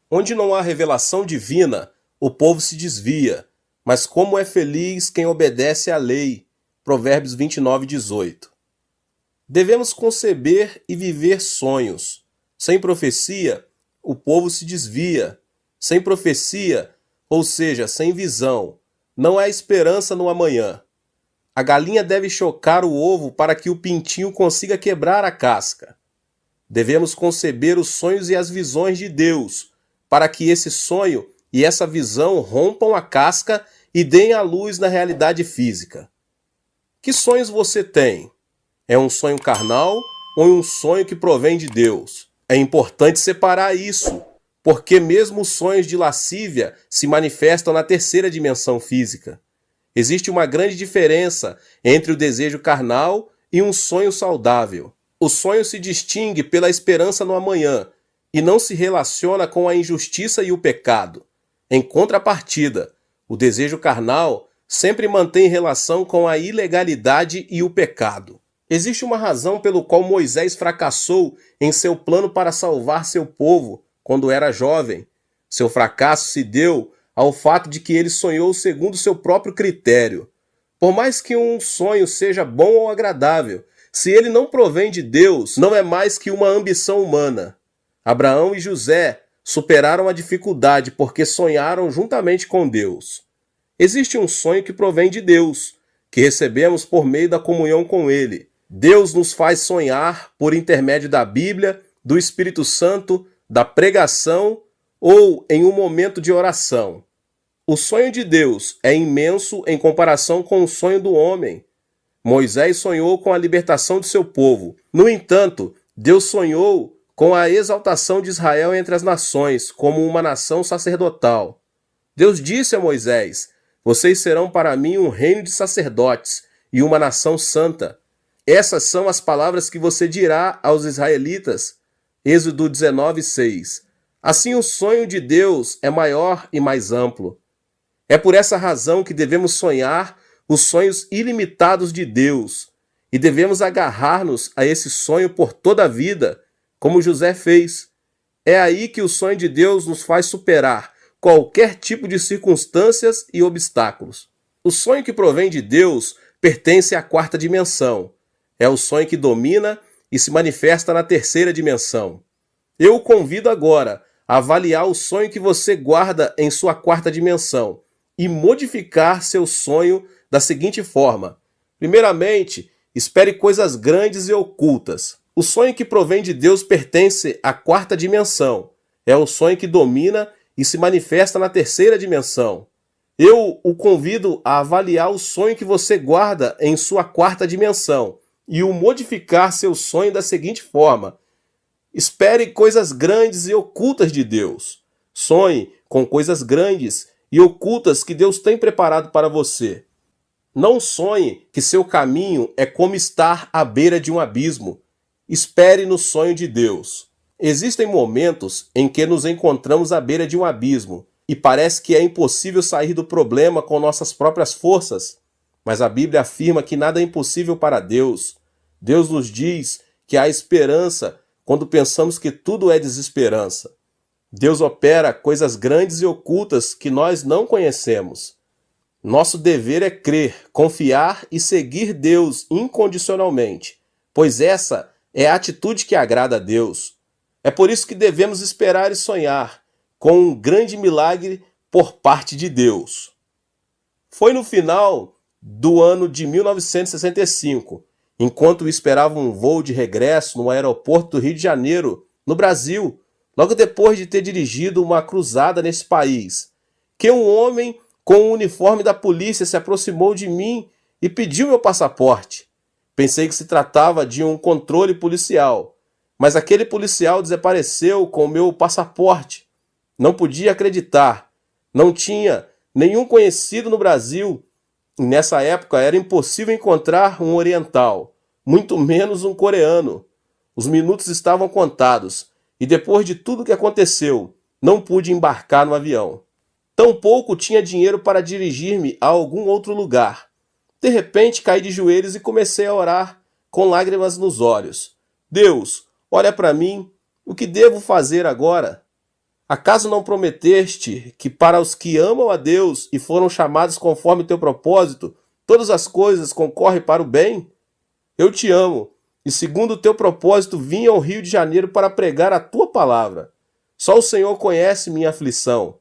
Onde não há revelação divina, o povo se desvia, mas como é feliz quem obedece à lei. Provérbios 29:18. Devemos conceber e viver sonhos. Sem profecia, o povo se desvia. Sem profecia, ou seja, sem visão, não há esperança no amanhã. A galinha deve chocar o ovo para que o pintinho consiga quebrar a casca. Devemos conceber os sonhos e as visões de Deus, para que esse sonho e essa visão rompam a casca e deem a luz na realidade física. Que sonhos você tem? É um sonho carnal ou um sonho que provém de Deus? É importante separar isso, porque mesmo os sonhos de lascívia se manifestam na terceira dimensão física. Existe uma grande diferença entre o desejo carnal e um sonho saudável. O sonho se distingue pela esperança no amanhã e não se relaciona com a injustiça e o pecado. Em contrapartida, o desejo carnal sempre mantém relação com a ilegalidade e o pecado. Existe uma razão pelo qual Moisés fracassou em seu plano para salvar seu povo quando era jovem. Seu fracasso se deu ao fato de que ele sonhou segundo seu próprio critério. Por mais que um sonho seja bom ou agradável, se ele não provém de Deus, não é mais que uma ambição humana. Abraão e José superaram a dificuldade porque sonharam juntamente com Deus. Existe um sonho que provém de Deus, que recebemos por meio da comunhão com Ele. Deus nos faz sonhar por intermédio da Bíblia, do Espírito Santo, da pregação ou em um momento de oração. O sonho de Deus é imenso em comparação com o sonho do homem. Moisés sonhou com a libertação de seu povo. No entanto, Deus sonhou com a exaltação de Israel entre as nações, como uma nação sacerdotal. Deus disse a Moisés: "Vocês serão para mim um reino de sacerdotes e uma nação santa." Essas são as palavras que você dirá aos israelitas. Êxodo 19:6. Assim, o sonho de Deus é maior e mais amplo. É por essa razão que devemos sonhar os sonhos ilimitados de Deus e devemos agarrar-nos a esse sonho por toda a vida, como José fez. É aí que o sonho de Deus nos faz superar qualquer tipo de circunstâncias e obstáculos. O sonho que provém de Deus pertence à quarta dimensão. É o sonho que domina e se manifesta na terceira dimensão. Eu o convido agora a avaliar o sonho que você guarda em sua quarta dimensão e modificar seu sonho da seguinte forma. Primeiramente, espere coisas grandes e ocultas. O sonho que provém de Deus pertence à quarta dimensão. É o sonho que domina e se manifesta na terceira dimensão. Eu o convido a avaliar o sonho que você guarda em sua quarta dimensão e o modificar seu sonho da seguinte forma. Espere coisas grandes e ocultas de Deus. Sonhe com coisas grandes e ocultas que Deus tem preparado para você. Não sonhe que seu caminho é como estar à beira de um abismo. Espere no sonho de Deus. Existem momentos em que nos encontramos à beira de um abismo e parece que é impossível sair do problema com nossas próprias forças. Mas a Bíblia afirma que nada é impossível para Deus. Deus nos diz que há esperança quando pensamos que tudo é desesperança. Deus opera coisas grandes e ocultas que nós não conhecemos. Nosso dever é crer, confiar e seguir Deus incondicionalmente, pois essa é a atitude que agrada a Deus. É por isso que devemos esperar e sonhar com um grande milagre por parte de Deus. Foi no final do ano de 1965, enquanto esperava um voo de regresso no aeroporto do Rio de Janeiro, no Brasil, logo depois de ter dirigido uma cruzada nesse país, que um homem com o uniforme da polícia se aproximou de mim e pediu meu passaporte. Pensei que se tratava de um controle policial, mas aquele policial desapareceu com o meu passaporte. Não podia acreditar. Não tinha nenhum conhecido no Brasil. E nessa época era impossível encontrar um oriental, muito menos um coreano. Os minutos estavam contados e depois de tudo que aconteceu, não pude embarcar no avião. Tampouco tinha dinheiro para dirigir-me a algum outro lugar. De repente caí de joelhos e comecei a orar com lágrimas nos olhos. Deus, olha para mim, o que devo fazer agora? Acaso não prometeste que para os que amam a Deus e foram chamados conforme o teu propósito, todas as coisas concorrem para o bem? Eu te amo, e segundo o teu propósito vim ao Rio de Janeiro para pregar a tua palavra. Só o Senhor conhece minha aflição.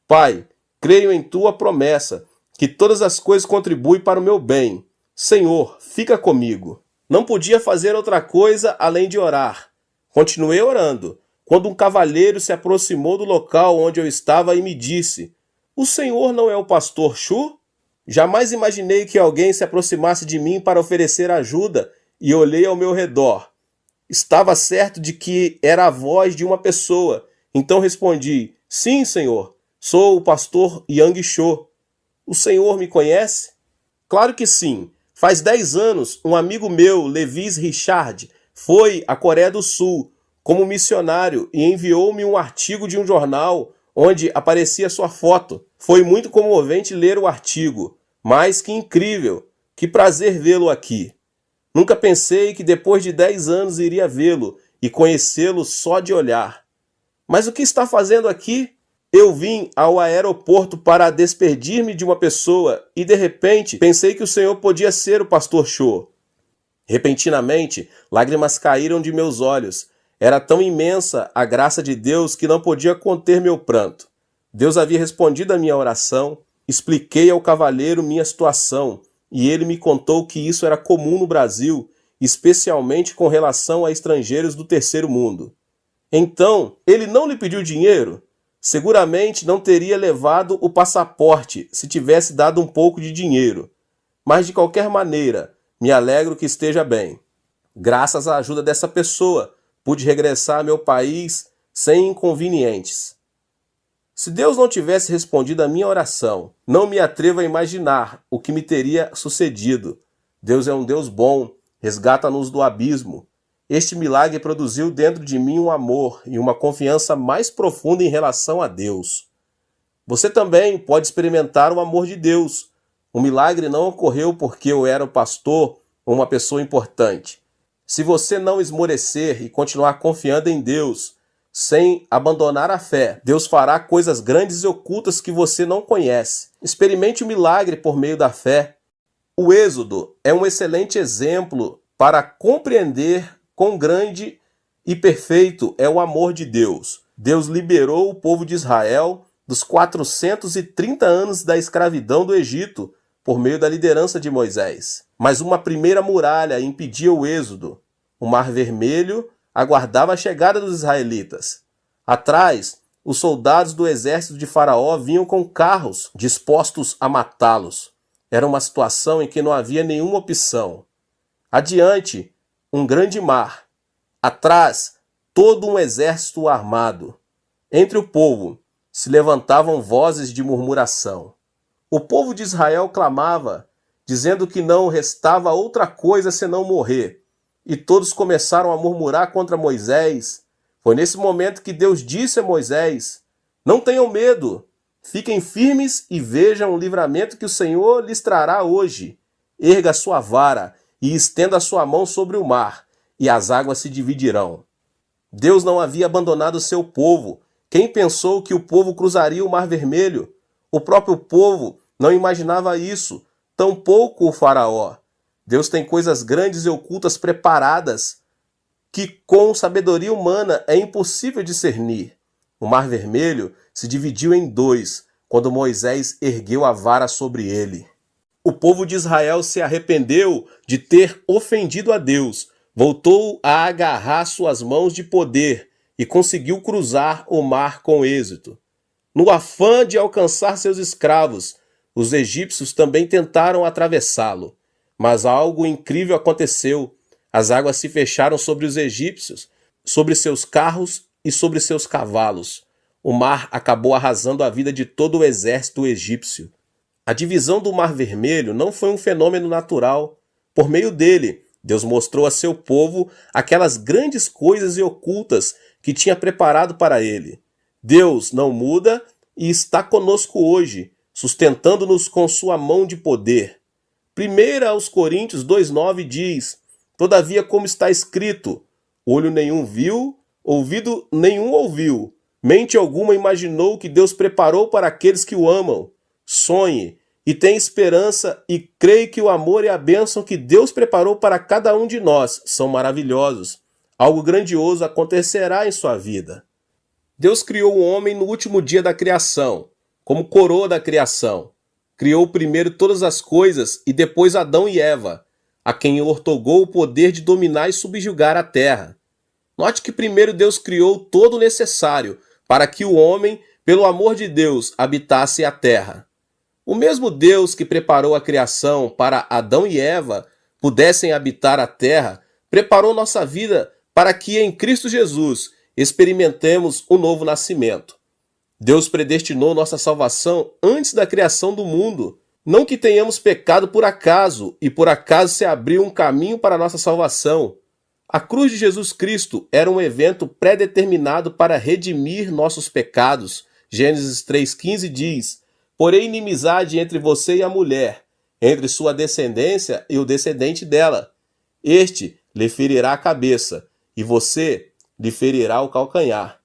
Pai, creio em tua promessa, que todas as coisas contribuem para o meu bem. Senhor, fica comigo. Não podia fazer outra coisa além de orar. Continuei orando, quando um cavalheiro se aproximou do local onde eu estava e me disse: O senhor não é o pastor Chu? Jamais imaginei que alguém se aproximasse de mim para oferecer ajuda e olhei ao meu redor. Estava certo de que era a voz de uma pessoa, então respondi: Sim, senhor, sou o pastor Yang Cho. O senhor me conhece? Claro que sim. Faz 10 anos, um amigo meu, Levis Richard, foi à Coreia do Sul como missionário e enviou-me um artigo de um jornal onde aparecia sua foto. Foi muito comovente ler o artigo, mas que incrível, que prazer vê-lo aqui. Nunca pensei que depois de 10 anos iria vê-lo e conhecê-lo só de olhar. Mas o que está fazendo aqui? Eu vim ao aeroporto para despedir-me de uma pessoa e de repente pensei que o senhor podia ser o pastor Cho. Repentinamente, lágrimas caíram de meus olhos. Era tão imensa a graça de Deus que não podia conter meu pranto. Deus havia respondido à minha oração, expliquei ao cavalheiro minha situação e ele me contou que isso era comum no Brasil, especialmente com relação a estrangeiros do terceiro mundo. Então, ele não lhe pediu dinheiro? Seguramente não teria levado o passaporte se tivesse dado um pouco de dinheiro. Mas de qualquer maneira, me alegro que esteja bem. Graças à ajuda dessa pessoa, pude regressar ao meu país sem inconvenientes. Se Deus não tivesse respondido à minha oração, não me atrevo a imaginar o que me teria sucedido. Deus é um Deus bom, resgata-nos do abismo. Este milagre produziu dentro de mim um amor e uma confiança mais profunda em relação a Deus. Você também pode experimentar o amor de Deus. O milagre não ocorreu porque eu era o pastor ou uma pessoa importante. Se você não esmorecer e continuar confiando em Deus, sem abandonar a fé, Deus fará coisas grandes e ocultas que você não conhece. Experimente o milagre por meio da fé. O Êxodo é um excelente exemplo para compreender quão grande e perfeito é o amor de Deus. Deus liberou o povo de Israel dos 430 anos da escravidão do Egito por meio da liderança de Moisés. Mas uma primeira muralha impedia o êxodo. O Mar Vermelho aguardava a chegada dos israelitas. Atrás, os soldados do exército de Faraó vinham com carros dispostos a matá-los. Era uma situação em que não havia nenhuma opção. Adiante, um grande mar. Atrás, todo um exército armado. Entre o povo se levantavam vozes de murmuração. O povo de Israel clamava, dizendo que não restava outra coisa senão morrer. E todos começaram a murmurar contra Moisés. Foi nesse momento que Deus disse a Moisés: Não tenham medo, fiquem firmes e vejam o livramento que o Senhor lhes trará hoje. Erga a sua vara e estenda a sua mão sobre o mar, e as águas se dividirão. Deus não havia abandonado o seu povo. Quem pensou que o povo cruzaria o Mar Vermelho? O próprio povo não imaginava isso, tampouco o faraó. Deus tem coisas grandes e ocultas preparadas que com sabedoria humana é impossível discernir. O Mar Vermelho se dividiu em dois quando Moisés ergueu a vara sobre ele. O povo de Israel se arrependeu de ter ofendido a Deus, voltou a agarrar suas mãos de poder e conseguiu cruzar o mar com êxito. No afã de alcançar seus escravos, os egípcios também tentaram atravessá-lo. Mas algo incrível aconteceu. As águas se fecharam sobre os egípcios, sobre seus carros e sobre seus cavalos. O mar acabou arrasando a vida de todo o exército egípcio. A divisão do Mar Vermelho não foi um fenômeno natural. Por meio dele, Deus mostrou a seu povo aquelas grandes coisas e ocultas que tinha preparado para ele. Deus não muda e está conosco hoje, sustentando-nos com sua mão de poder. 1 aos Coríntios 2,9 diz: Todavia, como está escrito, olho nenhum viu, ouvido nenhum ouviu, mente alguma imaginou que Deus preparou para aqueles que o amam. Sonhe e tenha esperança e creia que o amor e a bênção que Deus preparou para cada um de nós são maravilhosos. Algo grandioso acontecerá em sua vida. Deus criou o homem no último dia da criação, como coroa da criação. Criou primeiro todas as coisas e depois Adão e Eva, a quem outorgou o poder de dominar e subjugar a terra. Note que primeiro Deus criou todo o necessário para que o homem, pelo amor de Deus, habitasse a terra. O mesmo Deus que preparou a criação para Adão e Eva pudessem habitar a terra, preparou nossa vida para que em Cristo Jesus experimentemos o novo nascimento. Deus predestinou nossa salvação antes da criação do mundo. Não que tenhamos pecado por acaso, e por acaso se abriu um caminho para a nossa salvação. A cruz de Jesus Cristo era um evento pré-determinado para redimir nossos pecados. Gênesis 3,15 diz: porém inimizade entre você e a mulher, entre sua descendência e o descendente dela. Este lhe ferirá a cabeça, e você lhe ferirá o calcanhar.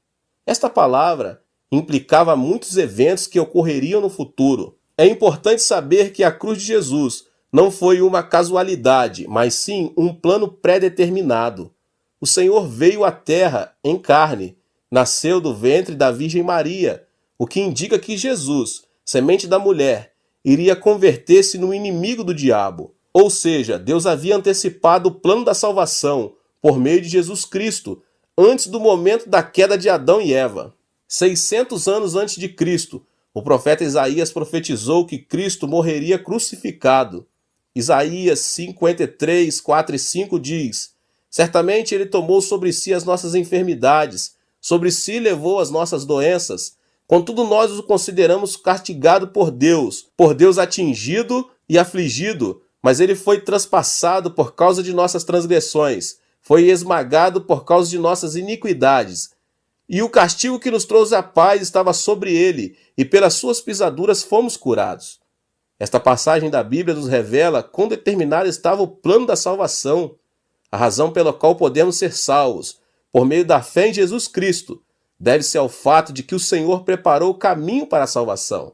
Esta palavra implicava muitos eventos que ocorreriam no futuro. É importante saber que a cruz de Jesus não foi uma casualidade, mas sim um plano pré-determinado. O Senhor veio à terra em carne, nasceu do ventre da Virgem Maria, o que indica que Jesus, semente da mulher, iria converter-se no inimigo do diabo. Ou seja, Deus havia antecipado o plano da salvação por meio de Jesus Cristo, antes do momento da queda de Adão e Eva. 600 anos antes de Cristo, o profeta Isaías profetizou que Cristo morreria crucificado. Isaías 53, 4 e 5 diz: certamente ele tomou sobre si as nossas enfermidades, sobre si levou as nossas doenças. Contudo, nós o consideramos castigado por Deus atingido e afligido, mas ele foi transpassado por causa de nossas transgressões, foi esmagado por causa de nossas iniquidades. E o castigo que nos trouxe a paz estava sobre ele, e pelas suas pisaduras fomos curados. Esta passagem da Bíblia nos revela quão determinado estava o plano da salvação, a razão pela qual podemos ser salvos, por meio da fé em Jesus Cristo, deve-se ao fato de que o Senhor preparou o caminho para a salvação.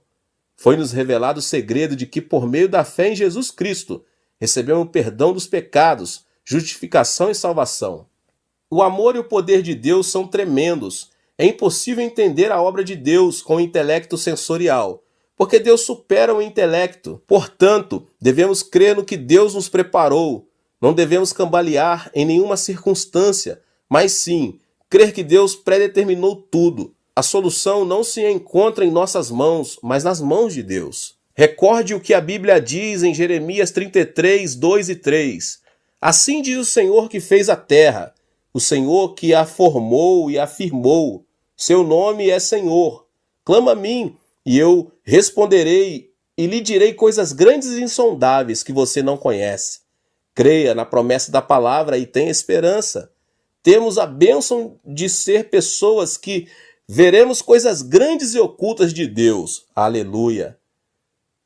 Foi-nos revelado o segredo de que, por meio da fé em Jesus Cristo, recebemos o perdão dos pecados, justificação e salvação. O amor e o poder de Deus são tremendos. É impossível entender a obra de Deus com o intelecto sensorial, porque Deus supera o intelecto. Portanto, devemos crer no que Deus nos preparou. Não devemos cambalear em nenhuma circunstância, mas sim crer que Deus predeterminou tudo. A solução não se encontra em nossas mãos, mas nas mãos de Deus. Recorde o que a Bíblia diz em Jeremias 33, 2 e 3. Assim diz o Senhor que fez a terra, o Senhor que a formou e a firmou. Seu nome é Senhor. Clama a mim, e eu responderei, e lhe direi coisas grandes e insondáveis que você não conhece. Creia na promessa da palavra e tenha esperança. Temos a bênção de ser pessoas que veremos coisas grandes e ocultas de Deus. Aleluia!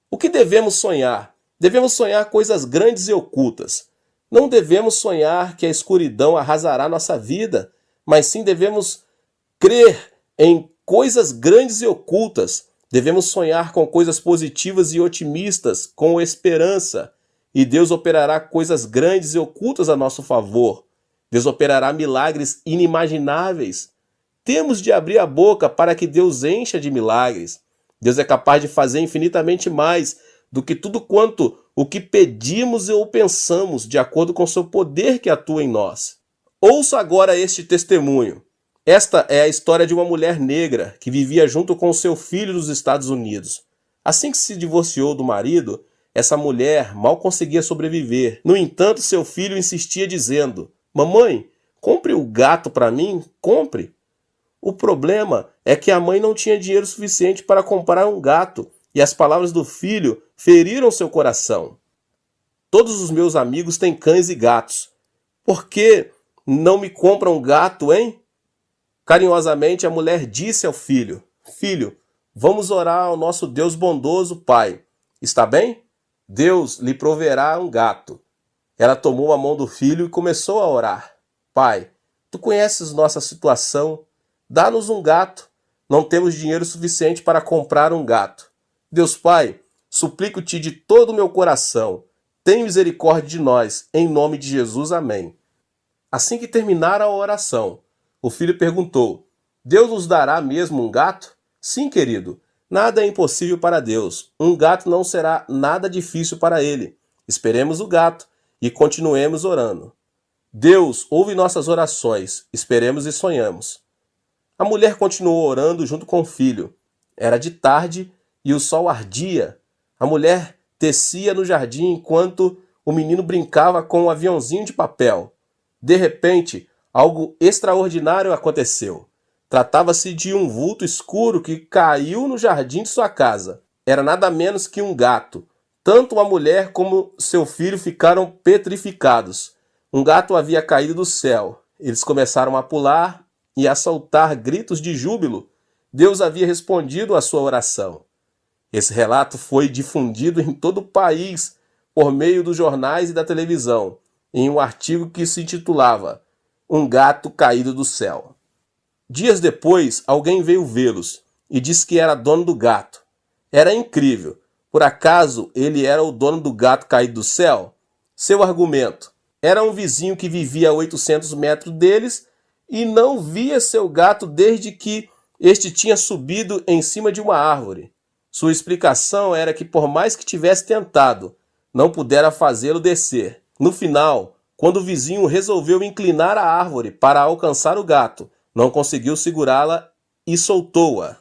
O que devemos sonhar? Devemos sonhar coisas grandes e ocultas. Não devemos sonhar que a escuridão arrasará nossa vida, mas sim devemos crer em coisas grandes e ocultas. Devemos sonhar com coisas positivas e otimistas, com esperança. E Deus operará coisas grandes e ocultas a nosso favor. Deus operará milagres inimagináveis. Temos de abrir a boca para que Deus encha de milagres. Deus é capaz de fazer infinitamente mais do que tudo quanto o que pedimos ou pensamos, de acordo com o seu poder que atua em nós. Ouça agora este testemunho. Esta é a história de uma mulher negra que vivia junto com seu filho nos Estados Unidos. Assim que se divorciou do marido, essa mulher mal conseguia sobreviver. No entanto, seu filho insistia dizendo: mamãe, compre o gato para mim, compre. O problema é que a mãe não tinha dinheiro suficiente para comprar um gato, e as palavras do filho feriram seu coração. Todos os meus amigos têm cães e gatos. Por que não me compram um gato, hein? Carinhosamente a mulher disse ao filho: filho, vamos orar ao nosso Deus bondoso, Pai. Está bem? Deus lhe proverá um gato. Ela tomou a mão do filho e começou a orar. Pai, tu conheces nossa situação. Dá-nos um gato. não temos dinheiro suficiente para comprar um gato. Deus Pai, suplico-te de todo o meu coração, tem misericórdia de nós, em nome de Jesus, amém. Assim que terminara a oração, o filho perguntou: Deus nos dará mesmo um gato? Sim, querido, nada é impossível para Deus. Um gato não será nada difícil para ele. Esperemos o gato e continuemos orando. Deus ouve nossas orações, esperemos e sonhamos. A mulher continuou orando junto com o filho. Era de tarde e o sol ardia. A mulher tecia no jardim enquanto o menino brincava com um aviãozinho de papel. De repente, algo extraordinário aconteceu. Tratava-se de um vulto escuro que caiu no jardim de sua casa. Era nada menos que um gato. Tanto a mulher como seu filho ficaram petrificados. Um gato havia caído do céu. Eles começaram a pular e a soltar gritos de júbilo. Deus havia respondido à sua oração. Esse relato foi difundido em todo o país por meio dos jornais e da televisão, em um artigo que se intitulava Um Gato Caído do Céu. Dias depois, alguém veio vê-los e disse que era dono do gato. Era incrível. Por acaso ele era o dono do gato caído do céu? Seu argumento: era um vizinho que vivia a 800 metros deles e não via seu gato desde que este tinha subido em cima de uma árvore. Sua explicação era que, por mais que tivesse tentado, não pudera fazê-lo descer. No final, quando o vizinho resolveu inclinar a árvore para alcançar o gato, não conseguiu segurá-la e soltou-a.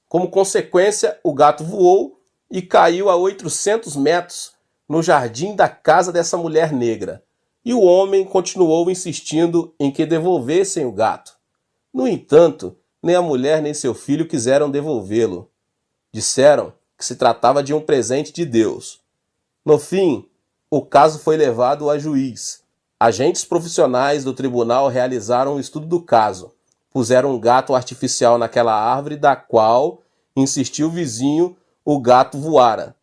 Como consequência, o gato voou e caiu a 800 metros no jardim da casa dessa mulher negra. E o homem continuou insistindo em que devolvessem o gato. No entanto, nem a mulher nem seu filho quiseram devolvê-lo. Disseram que se tratava de um presente de Deus. No fim, o caso foi levado a juiz. Agentes profissionais do tribunal realizaram um estudo do caso. Puseram um gato artificial naquela árvore da qual, insistiu o vizinho, o gato voara.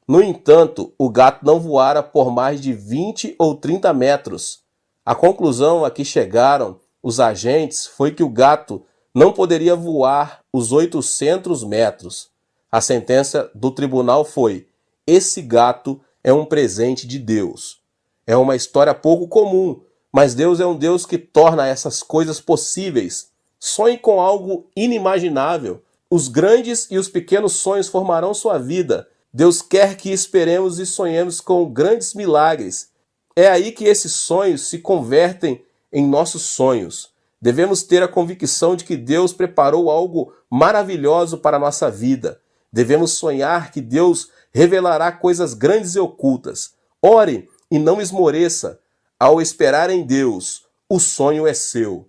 No entanto, o gato não voara por mais de 20 ou 30 metros. A conclusão a que chegaram os agentes foi que o gato não poderia voar os 800 metros. A sentença do tribunal foi: esse gato é um presente de Deus. É uma história pouco comum, mas Deus é um Deus que torna essas coisas possíveis. Sonhe com algo inimaginável. Os grandes e os pequenos sonhos formarão sua vida. Deus quer que esperemos e sonhemos com grandes milagres. É aí que esses sonhos se convertem em nossos sonhos. Devemos ter a convicção de que Deus preparou algo maravilhoso para a nossa vida. Devemos sonhar que Deus revelará coisas grandes e ocultas. Ore e não esmoreça. Ao esperar em Deus, o sonho é seu.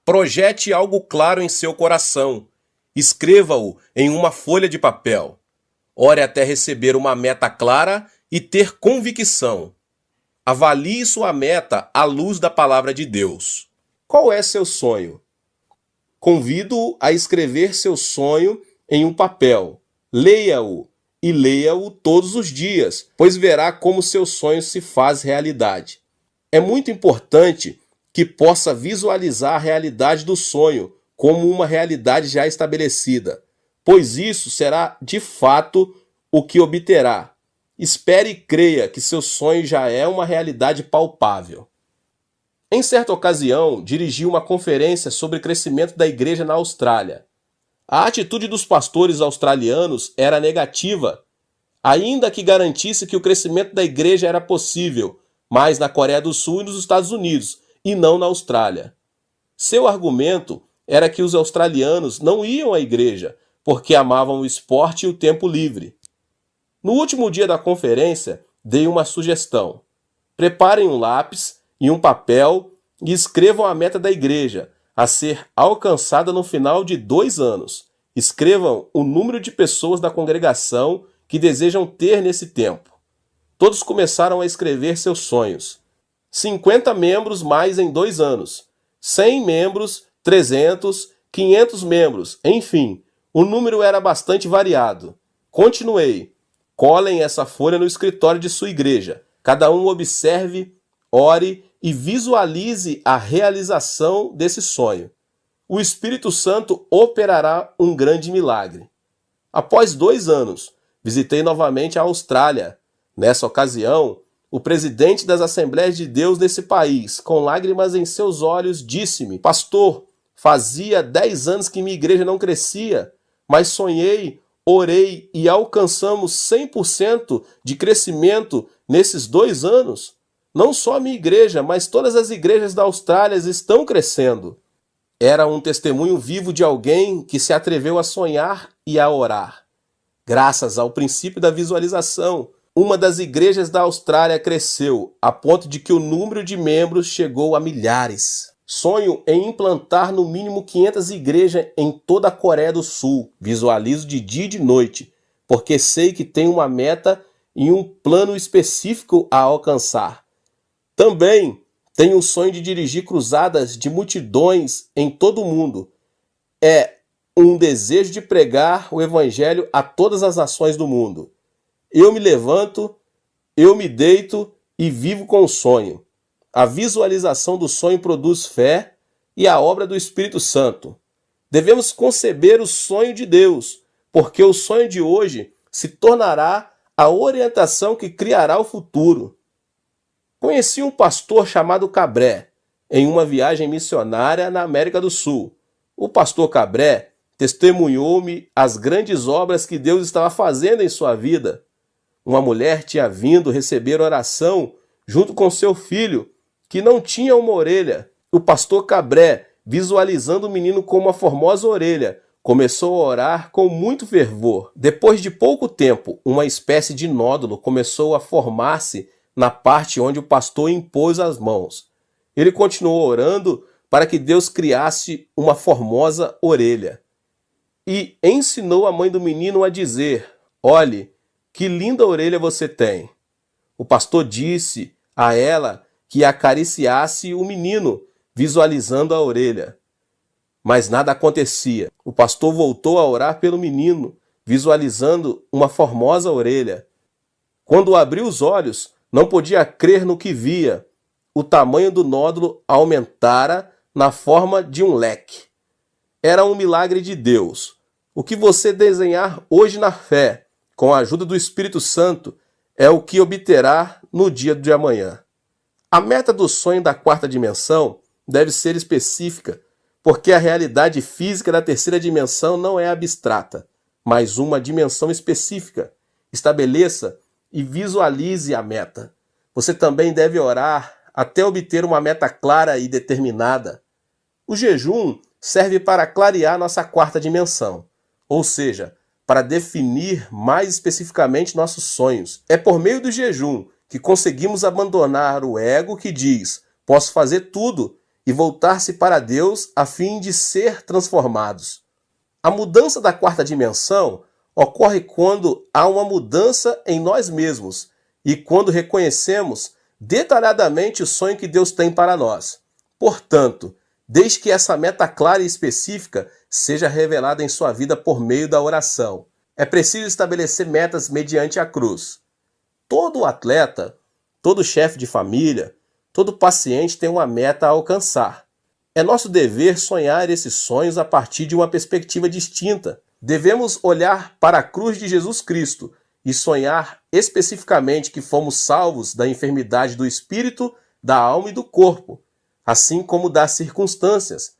Projete algo claro em seu coração. Escreva-o em uma folha de papel. Ore até receber uma meta clara e ter convicção. Avalie sua meta à luz da palavra de Deus. Qual é seu sonho? Convido-o a escrever seu sonho em um papel. Leia-o e leia-o todos os dias, pois verá como seu sonho se faz realidade. É muito importante que possa visualizar a realidade do sonho como uma realidade já estabelecida, pois isso será de fato o que obterá. Espere e creia que seu sonho já é uma realidade palpável. Em certa ocasião, dirigi uma conferência sobre crescimento da igreja na Austrália. A atitude dos pastores australianos era negativa, ainda que garantisse que o crescimento da igreja era possível, mas na Coreia do Sul e nos Estados Unidos, e não na Austrália. Seu argumento era que os australianos não iam à igreja porque amavam o esporte e o tempo livre. No último dia da conferência, dei uma sugestão. Preparem um lápis e um papel e escrevam a meta da igreja, a ser alcançada no final de 2 anos. Escrevam o número de pessoas da congregação que desejam ter nesse tempo. Todos começaram a escrever seus sonhos. 50 membros mais em 2 anos. 100 membros, 300, 500 membros, enfim, o número era bastante variado. Continuei. Colhem essa folha no escritório de sua igreja. Cada um observe, ore e visualize a realização desse sonho. o Espírito Santo operará um grande milagre. Após 2 anos, visitei novamente a Austrália. Nessa ocasião, o presidente das Assembleias de Deus desse país, com lágrimas em seus olhos, disse-me: Pastor, fazia 10 anos que minha igreja não crescia, mas sonhei, orei e alcançamos 100% de crescimento nesses 2 anos. Não só a minha igreja, mas todas as igrejas da Austrália estão crescendo. Era um testemunho vivo de alguém que se atreveu a sonhar e a orar. Graças ao princípio da visualização, uma das igrejas da Austrália cresceu, a ponto de que o número de membros chegou a milhares. Sonho em implantar no mínimo 500 igrejas em toda a Coreia do Sul. Visualizo de dia e de noite, porque sei que tenho uma meta e um plano específico a alcançar. Também tenho o sonho de dirigir cruzadas de multidões em todo o mundo. É um desejo de pregar o evangelho a todas as nações do mundo. Eu me levanto, eu me deito e vivo com o sonho. A visualização do sonho produz fé e a obra do Espírito Santo. Devemos conceber o sonho de Deus, porque o sonho de hoje se tornará a orientação que criará o futuro. Conheci um pastor chamado Cabré em uma viagem missionária na América do Sul. O pastor Cabré testemunhou-me as grandes obras que Deus estava fazendo em sua vida. Uma mulher tinha vindo receber oração junto com seu filho, que não tinha uma orelha. O pastor Cabré, visualizando o menino com uma formosa orelha, começou a orar com muito fervor. Depois de pouco tempo, uma espécie de nódulo começou a formar-se na parte onde o pastor impôs as mãos. Ele continuou orando para que Deus criasse uma formosa orelha. E ensinou a mãe do menino a dizer: olhe, que linda orelha você tem. O pastor disse a ela que acariciasse o menino, visualizando a orelha. Mas nada acontecia. O pastor voltou a orar pelo menino, visualizando uma formosa orelha. Quando abriu os olhos, não podia crer no que via. O tamanho do nódulo aumentara na forma de um leque. Era um milagre de Deus. O que você desenhar hoje na fé, com a ajuda do Espírito Santo, é o que obterá no dia de amanhã. A meta do sonho da 4ª dimensão deve ser específica, porque a realidade física da 3ª dimensão não é abstrata, mas uma dimensão específica. Estabeleça e visualize a meta. Você também deve orar até obter uma meta clara e determinada. O jejum serve para clarear nossa 4ª dimensão, ou seja, para definir mais especificamente nossos sonhos. É por meio do jejum que conseguimos abandonar o ego que diz: posso fazer tudo, e voltar-se para Deus a fim de ser transformados. A mudança da 4ª dimensão ocorre quando há uma mudança em nós mesmos e quando reconhecemos detalhadamente o sonho que Deus tem para nós. Portanto, desde que essa meta clara e específica seja revelada em sua vida por meio da oração, é preciso estabelecer metas mediante a cruz. Todo atleta, todo chefe de família, todo paciente tem uma meta a alcançar. É nosso dever sonhar esses sonhos a partir de uma perspectiva distinta. Devemos olhar para a cruz de Jesus Cristo e sonhar especificamente que fomos salvos da enfermidade do espírito, da alma e do corpo, assim como das circunstâncias.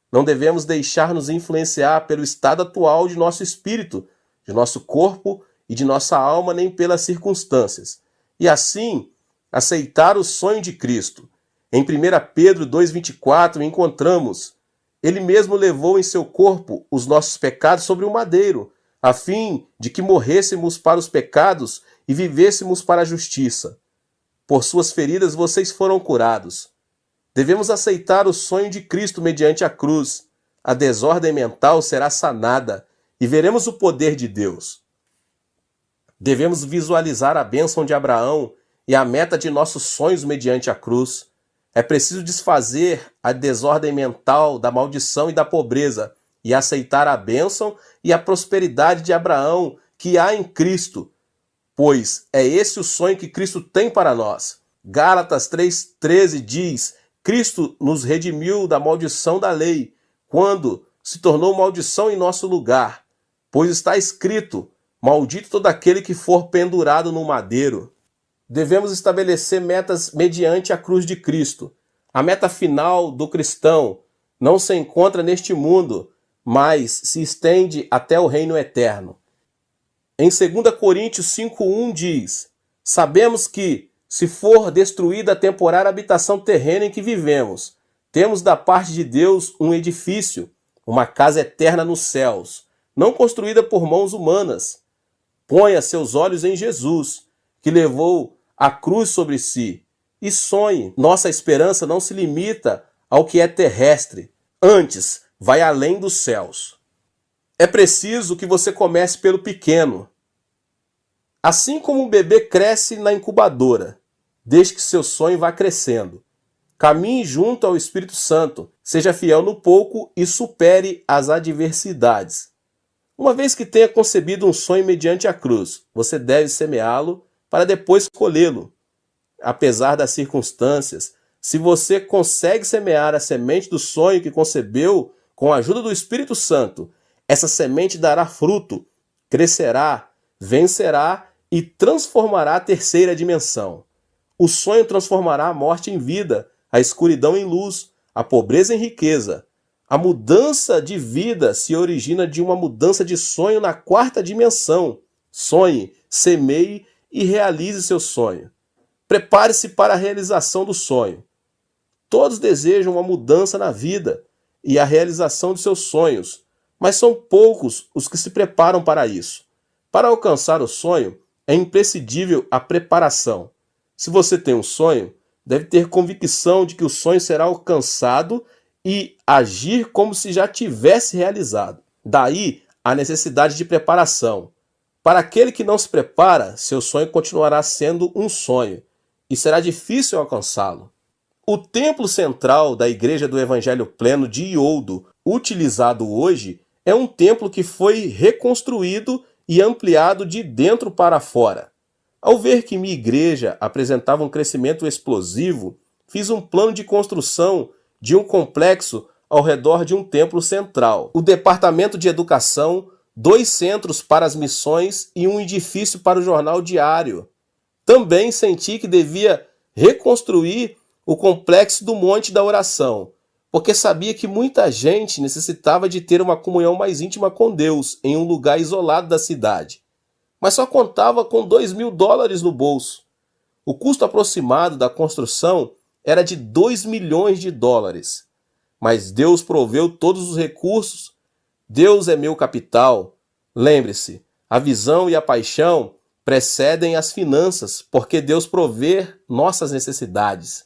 Não devemos deixar-nos influenciar pelo estado atual de nosso espírito, de nosso corpo e de nossa alma, nem pelas circunstâncias. E assim, aceitar o sonho de Cristo. Em 1 Pedro 2,24 encontramos: Ele mesmo levou em seu corpo os nossos pecados sobre o madeiro, a fim de que morrêssemos para os pecados e vivêssemos para a justiça. Por suas feridas vocês foram curados. Devemos aceitar o sonho de Cristo mediante a cruz. A desordem mental será sanada e veremos o poder de Deus. Devemos visualizar a bênção de Abraão e a meta de nossos sonhos mediante a cruz. É preciso desfazer a desordem mental da maldição e da pobreza e aceitar a bênção e a prosperidade de Abraão que há em Cristo, pois é esse o sonho que Cristo tem para nós. Gálatas 3,13 diz: Cristo nos redimiu da maldição da lei, quando se tornou maldição em nosso lugar, pois está escrito: maldito todo aquele que for pendurado no madeiro. Devemos estabelecer metas mediante a cruz de Cristo. A meta final do cristão não se encontra neste mundo, mas se estende até o reino eterno. Em 2 Coríntios 5:1 diz: sabemos que, se for destruída a temporária habitação terrena em que vivemos, temos da parte de Deus um edifício, uma casa eterna nos céus, não construída por mãos humanas. Ponha seus olhos em Jesus, que levou a cruz sobre si, e sonhe. Nossa esperança não se limita ao que é terrestre, antes vai além dos céus. É preciso que você comece pelo pequeno. Assim como um bebê cresce na incubadora, desde que seu sonho vá crescendo. Caminhe junto ao Espírito Santo, seja fiel no pouco e supere as adversidades. Uma vez que tenha concebido um sonho mediante a cruz, você deve semeá-lo para depois colhê-lo. Apesar das circunstâncias, se você consegue semear a semente do sonho que concebeu com a ajuda do Espírito Santo, essa semente dará fruto, crescerá, vencerá e transformará a terceira dimensão. O sonho transformará a morte em vida, a escuridão em luz, a pobreza em riqueza. A mudança de vida se origina de uma mudança de sonho na quarta dimensão. Sonhe, semeie e realize seu sonho. Prepare-se para a realização do sonho. Todos desejam uma mudança na vida e a realização de seus sonhos, mas são poucos os que se preparam para isso. Para alcançar o sonho, é imprescindível a preparação. Se você tem um sonho, deve ter convicção de que o sonho será alcançado e agir como se já tivesse realizado. Daí a necessidade de preparação. Para aquele que não se prepara, seu sonho continuará sendo um sonho e será difícil alcançá-lo. O templo central da Igreja do Evangelho Pleno de Ioldo, utilizado hoje, é um templo que foi reconstruído e ampliado de dentro para fora. Ao ver que minha igreja apresentava um crescimento explosivo, fiz um plano de construção de um complexo ao redor de um templo central, o departamento de educação, 2 centros para as missões e um edifício para o jornal diário. Também senti que devia reconstruir o complexo do Monte da Oração, porque sabia que muita gente necessitava de ter uma comunhão mais íntima com Deus em um lugar isolado da cidade. Mas só contava com $2.000 no bolso. O custo aproximado da construção era de $2 milhões. Mas Deus proveu todos os recursos. Deus é meu capital. Lembre-se, a visão e a paixão precedem as finanças, porque Deus provê nossas necessidades.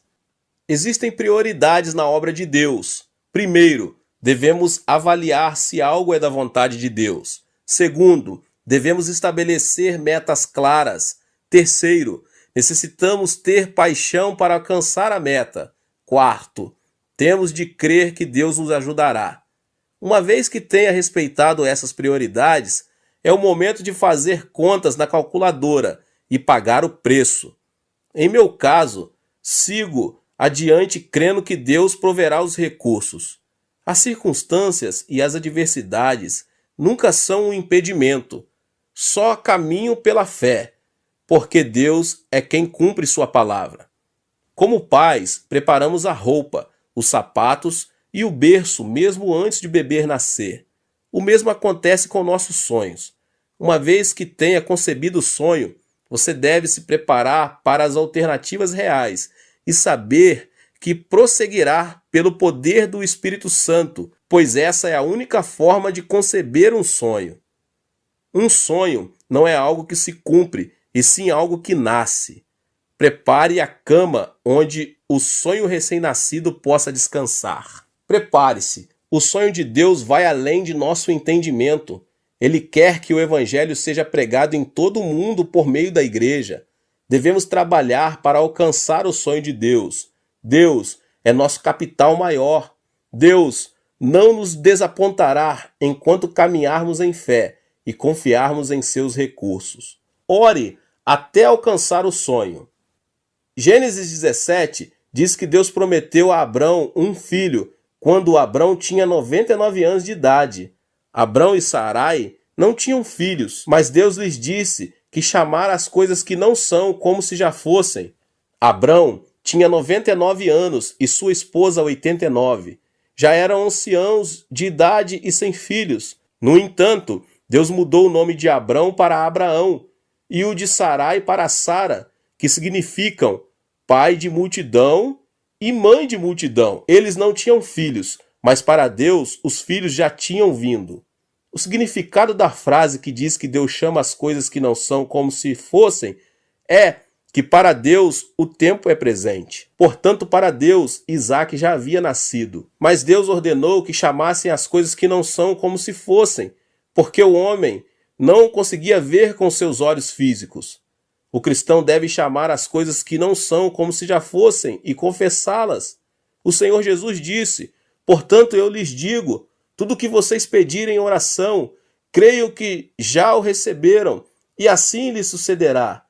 Existem prioridades na obra de Deus. Primeiro, devemos avaliar se algo é da vontade de Deus. Segundo, devemos estabelecer metas claras. Terceiro, necessitamos ter paixão para alcançar a meta. Quarto, temos de crer que Deus nos ajudará. Uma vez que tenha respeitado essas prioridades, é o momento de fazer contas na calculadora e pagar o preço. Em meu caso, sigo adiante crendo que Deus proverá os recursos. As circunstâncias e as adversidades nunca são um impedimento. Só caminho pela fé, porque Deus é quem cumpre sua palavra. Como pais, preparamos a roupa, os sapatos e o berço mesmo antes de o bebê nascer. O mesmo acontece com nossos sonhos. Uma vez que tenha concebido o sonho, você deve se preparar para as alternativas reais e saber que prosseguirá pelo poder do Espírito Santo, pois essa é a única forma de conceber um sonho. Um sonho não é algo que se cumpre, e sim algo que nasce. Prepare a cama onde o sonho recém-nascido possa descansar. Prepare-se. O sonho de Deus vai além de nosso entendimento. Ele quer que o Evangelho seja pregado em todo o mundo por meio da igreja. Devemos trabalhar para alcançar o sonho de Deus. Deus é nosso capital maior. Deus não nos desapontará enquanto caminharmos em fé e confiarmos em seus recursos. Ore até alcançar o sonho. Gênesis 17 diz que Deus prometeu a Abrão um filho quando Abrão tinha 99 anos de idade. Abrão e Sarai não tinham filhos, mas Deus lhes disse que chamara as coisas que não são como se já fossem. Abrão tinha 99 anos e sua esposa 89. Já eram anciãos de idade e sem filhos. No entanto, Deus mudou o nome de Abrão para Abraão e o de Sarai para Sara, que significam pai de multidão e mãe de multidão. Eles não tinham filhos, mas para Deus os filhos já tinham vindo. O significado da frase que diz que Deus chama as coisas que não são como se fossem é que para Deus o tempo é presente. Portanto, para Deus, Isaac já havia nascido. Mas Deus ordenou que chamassem as coisas que não são como se fossem, porque o homem não conseguia ver com seus olhos físicos. O cristão deve chamar as coisas que não são como se já fossem e confessá-las. O Senhor Jesus disse: portanto, eu lhes digo, tudo o que vocês pedirem em oração, creio que já o receberam, e assim lhes sucederá.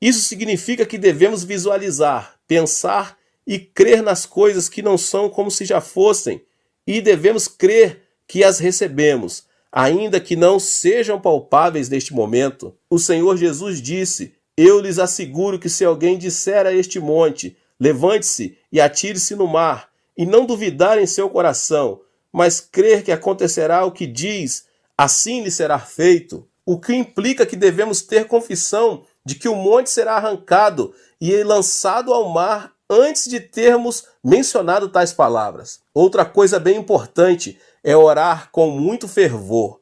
Isso significa que devemos visualizar, pensar e crer nas coisas que não são como se já fossem, e devemos crer que as recebemos, ainda que não sejam palpáveis neste momento. O Senhor Jesus disse: eu lhes asseguro que se alguém disser a este monte, levante-se e atire-se no mar, e não duvidar em seu coração, mas crer que acontecerá o que diz, assim lhe será feito. O que implica que devemos ter confissão de que o monte será arrancado e lançado ao mar antes de termos mencionado tais palavras. Outra coisa bem importante é orar com muito fervor.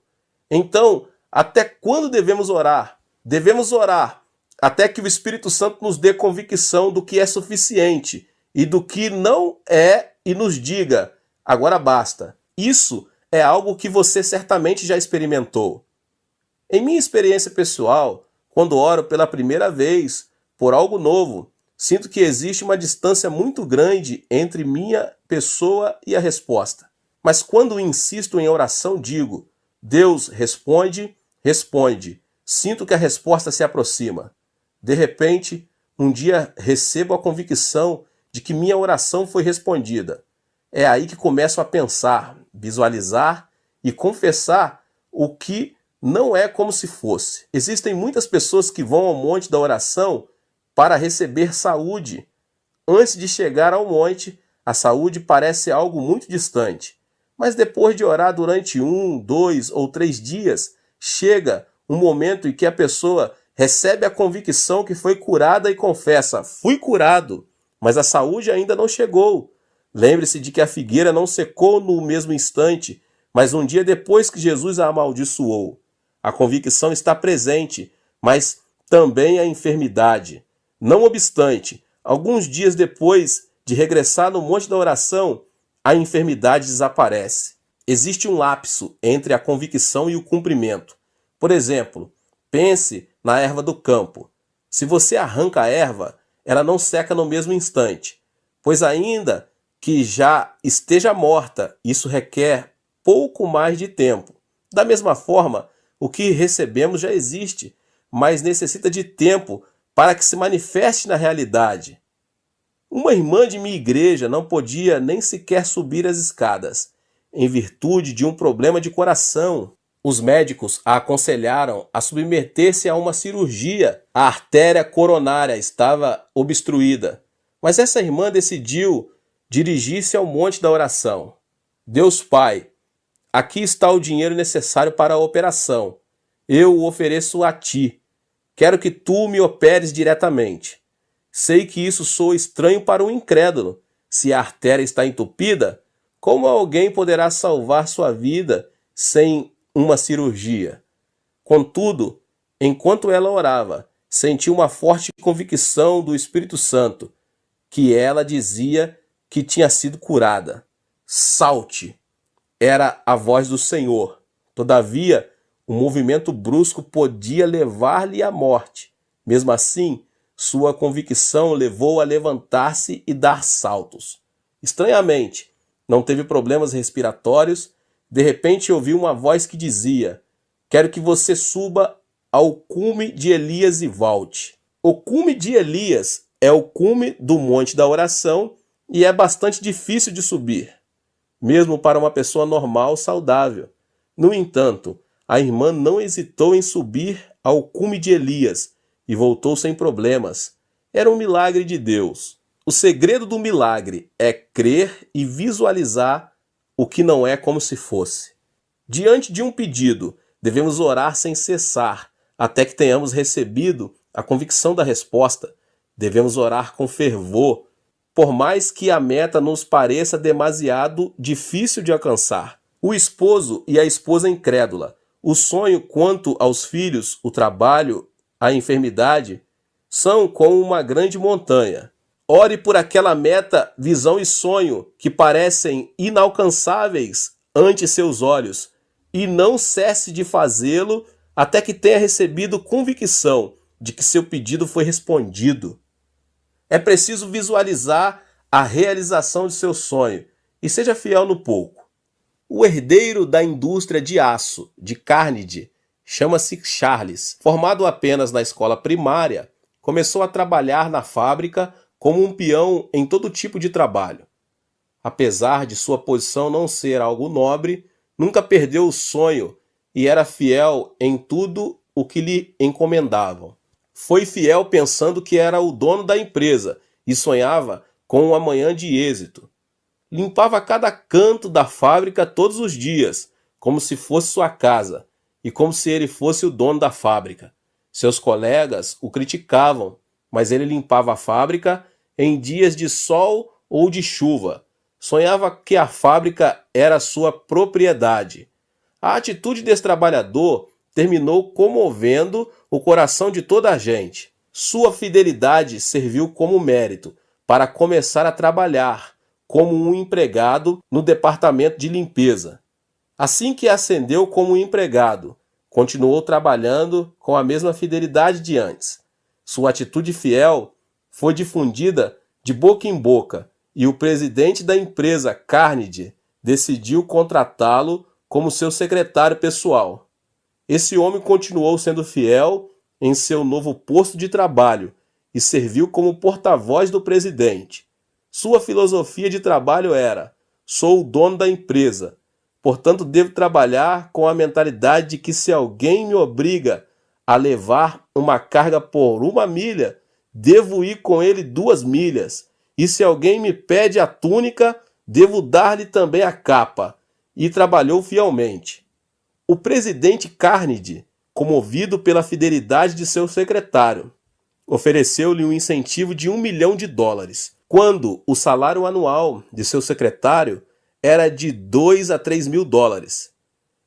Então, até quando devemos orar? Devemos orar até que o Espírito Santo nos dê convicção do que é suficiente e do que não é e nos diga: agora basta. Isso é algo que você certamente já experimentou. Em minha experiência pessoal, quando oro pela primeira vez por algo novo, sinto que existe uma distância muito grande entre minha pessoa e a resposta. Mas quando insisto em oração, digo: Deus responde, responde. Sinto que a resposta se aproxima. De repente, um dia recebo a convicção de que minha oração foi respondida. É aí que começo a pensar, visualizar e confessar o que não é como se fosse. Existem muitas pessoas que vão ao monte da oração para receber saúde. Antes de chegar ao monte, a saúde parece algo muito distante. Mas depois de orar durante 1, 2 ou 3 dias, chega um momento em que a pessoa recebe a convicção que foi curada e confessa: fui curado, mas a saúde ainda não chegou. Lembre-se de que a figueira não secou no mesmo instante, mas um dia depois que Jesus a amaldiçoou. A convicção está presente, mas também a enfermidade. Não obstante, alguns dias depois de regressar no monte da oração, a enfermidade desaparece. Existe um lapso entre a convicção e o cumprimento. Por exemplo, pense na erva do campo. Se você arranca a erva, ela não seca no mesmo instante, pois ainda que já esteja morta, isso requer pouco mais de tempo. Da mesma forma, o que recebemos já existe, mas necessita de tempo para que se manifeste na realidade. Uma irmã de minha igreja não podia nem sequer subir as escadas, em virtude de um problema de coração. Os médicos a aconselharam a submeter-se a uma cirurgia. A artéria coronária estava obstruída, mas essa irmã decidiu dirigir-se ao monte da oração. Deus Pai, aqui está o dinheiro necessário para a operação. Eu o ofereço a ti. Quero que tu me operes diretamente. Sei que isso soa estranho para um incrédulo. Se a artéria está entupida, como alguém poderá salvar sua vida sem uma cirurgia? Contudo, enquanto ela orava, senti uma forte convicção do Espírito Santo, que ela dizia que tinha sido curada. Salte! Era a voz do Senhor. Todavia, um movimento brusco podia levar-lhe à morte. Mesmo assim, sua convicção levou a levantar-se e dar saltos. Estranhamente, não teve problemas respiratórios. De repente ouviu uma voz que dizia: quero que você suba ao cume de Elias e volte. O cume de Elias é o cume do monte da oração e é bastante difícil de subir. mesmo para uma pessoa normal, saudável. No entanto, a irmã não hesitou em subir ao cume de Elias e voltou sem problemas. Era um milagre de Deus. O segredo do milagre é crer e visualizar o que não é como se fosse. Diante de um pedido, devemos orar sem cessar, até que tenhamos recebido a convicção da resposta. Devemos orar com fervor, por mais que a meta nos pareça demasiado difícil de alcançar. O esposo e a esposa incrédula, o sonho quanto aos filhos, o trabalho, a enfermidade, são como uma grande montanha. Ore por aquela meta, visão e sonho que parecem inalcançáveis ante seus olhos, e não cesse de fazê-lo até que tenha recebido convicção de que seu pedido foi respondido. É preciso visualizar a realização de seu sonho e seja fiel no pouco. O herdeiro da indústria de aço de Carnegie chama-se Charles. Formado apenas na escola primária, começou a trabalhar na fábrica como um peão em todo tipo de trabalho. Apesar de sua posição não ser algo nobre, nunca perdeu o sonho e era fiel em tudo o que lhe encomendavam. Foi fiel pensando que era o dono da empresa e sonhava com um amanhã de êxito. Limpava cada canto da fábrica todos os dias, como se fosse sua casa, e como se ele fosse o dono da fábrica. Seus colegas o criticavam, mas ele limpava a fábrica em dias de sol ou de chuva. Sonhava que a fábrica era sua propriedade. A atitude desse trabalhador terminou comovendo o coração de toda a gente. Sua fidelidade serviu como mérito para começar a trabalhar como um empregado no departamento de limpeza. Assim que ascendeu como empregado, continuou trabalhando com a mesma fidelidade de antes. Sua atitude fiel foi difundida de boca em boca e o presidente da empresa Carnegie decidiu contratá-lo como seu secretário pessoal. Esse homem continuou sendo fiel em seu novo posto de trabalho e serviu como porta-voz do presidente. Sua filosofia de trabalho era: sou o dono da empresa, portanto devo trabalhar com a mentalidade de que se alguém me obriga a levar uma carga por 1 milha, devo ir com ele 2 milhas. E se alguém me pede a túnica, devo dar-lhe também a capa. E trabalhou fielmente. O presidente Carnegie, comovido pela fidelidade de seu secretário, ofereceu-lhe um incentivo de $1 milhão, quando o salário anual de seu secretário era de $2 a 3 mil.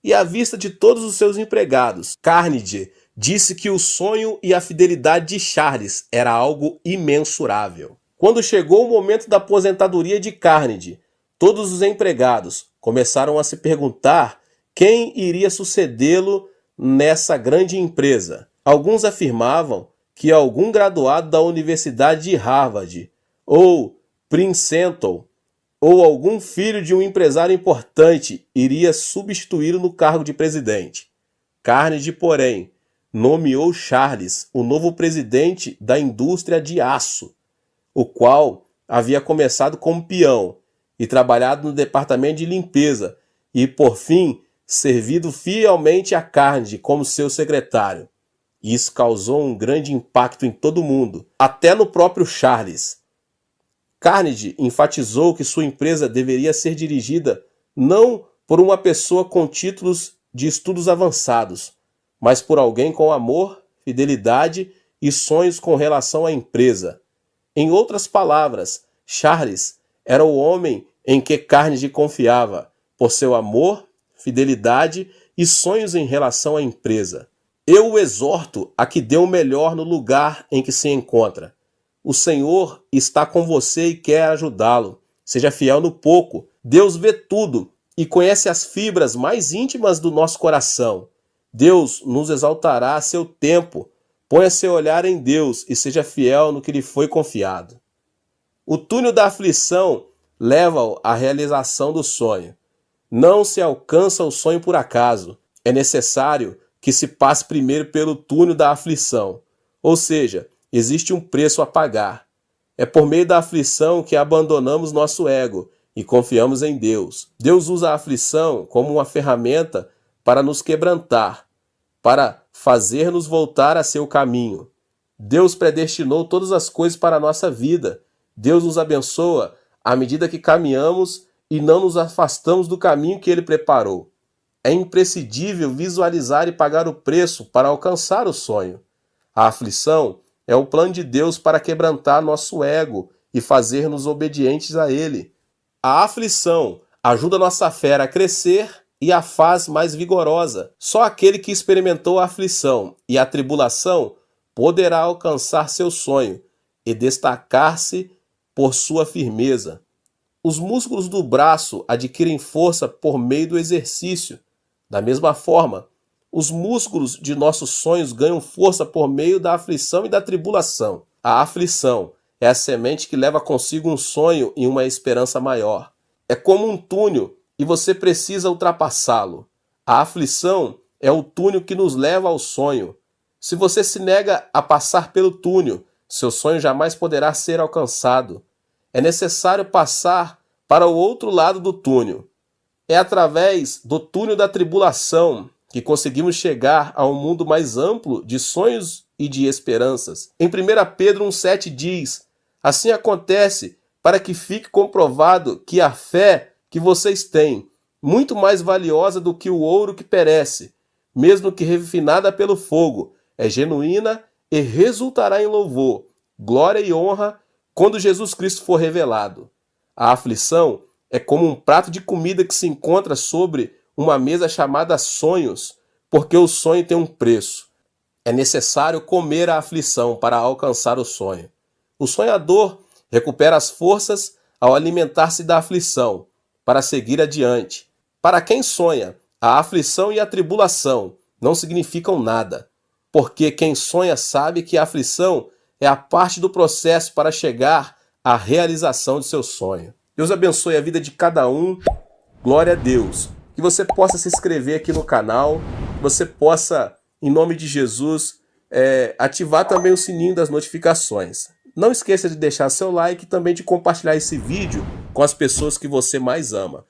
E à vista de todos os seus empregados, Carnegie disse que o sonho e a fidelidade de Charles era algo imensurável. Quando chegou o momento da aposentadoria de Carnegie, todos os empregados começaram a se perguntar quem iria sucedê-lo nessa grande empresa. Alguns afirmavam que algum graduado da Universidade de Harvard ou Princeton ou algum filho de um empresário importante iria substituí-lo no cargo de presidente. Carnegie, porém, nomeou Charles o novo presidente da indústria de aço, o qual havia começado como peão e trabalhado no departamento de limpeza e, por fim, servido fielmente a Carnegie como seu secretário. Isso causou um grande impacto em todo mundo, até no próprio Charles. Carnegie enfatizou que sua empresa deveria ser dirigida não por uma pessoa com títulos de estudos avançados, mas por alguém com amor, fidelidade e sonhos com relação à empresa. Em outras palavras, Charles era o homem em que Carnegie confiava, por seu amor, fidelidade e sonhos em relação à empresa. Eu o exorto a que dê o melhor no lugar em que se encontra. O Senhor está com você e quer ajudá-lo. Seja fiel no pouco. Deus vê tudo e conhece as fibras mais íntimas do nosso coração. Deus nos exaltará a seu tempo. Ponha seu olhar em Deus e seja fiel no que lhe foi confiado. O túnel da aflição leva-o à realização do sonho. Não se alcança o sonho por acaso. É necessário que se passe primeiro pelo túnel da aflição. Ou seja, existe um preço a pagar. É por meio da aflição que abandonamos nosso ego e confiamos em Deus. Deus usa a aflição como uma ferramenta para nos quebrantar, para fazer-nos voltar a seu caminho. Deus predestinou todas as coisas para a nossa vida. Deus nos abençoa à medida que caminhamos e não nos afastamos do caminho que Ele preparou. É imprescindível visualizar e pagar o preço para alcançar o sonho. A aflição é o plano de Deus para quebrantar nosso ego e fazer-nos obedientes a Ele. A aflição ajuda nossa fé a crescer e a faz mais vigorosa. Só aquele que experimentou a aflição e a tribulação poderá alcançar seu sonho e destacar-se por sua firmeza. Os músculos do braço adquirem força por meio do exercício. Da mesma forma, os músculos de nossos sonhos ganham força por meio da aflição e da tribulação. A aflição é a semente que leva consigo um sonho e uma esperança maior. É como um túnel e você precisa ultrapassá-lo. A aflição é o túnel que nos leva ao sonho. Se você se nega a passar pelo túnel, seu sonho jamais poderá ser alcançado. É necessário passar para o outro lado do túnel. É através do túnel da tribulação que conseguimos chegar a um mundo mais amplo de sonhos e de esperanças. Em 1 Pedro 1,7 diz: assim acontece para que fique comprovado que a fé que vocês têm, muito mais valiosa do que o ouro que perece, mesmo que refinada pelo fogo, é genuína e resultará em louvor, glória e honra quando Jesus Cristo for revelado. A aflição é como um prato de comida que se encontra sobre uma mesa chamada sonhos, porque o sonho tem um preço. É necessário comer a aflição para alcançar o sonho. O sonhador recupera as forças ao alimentar-se da aflição, para seguir adiante. Para quem sonha, a aflição e a tribulação não significam nada, porque quem sonha sabe que a aflição é a parte do processo para chegar à realização de seu sonho. Deus abençoe a vida de cada um. Glória a Deus. Que você possa se inscrever aqui no canal, que você possa, em nome de Jesus, ativar também o sininho das notificações. Não esqueça de deixar seu like e também de compartilhar esse vídeo com as pessoas que você mais ama.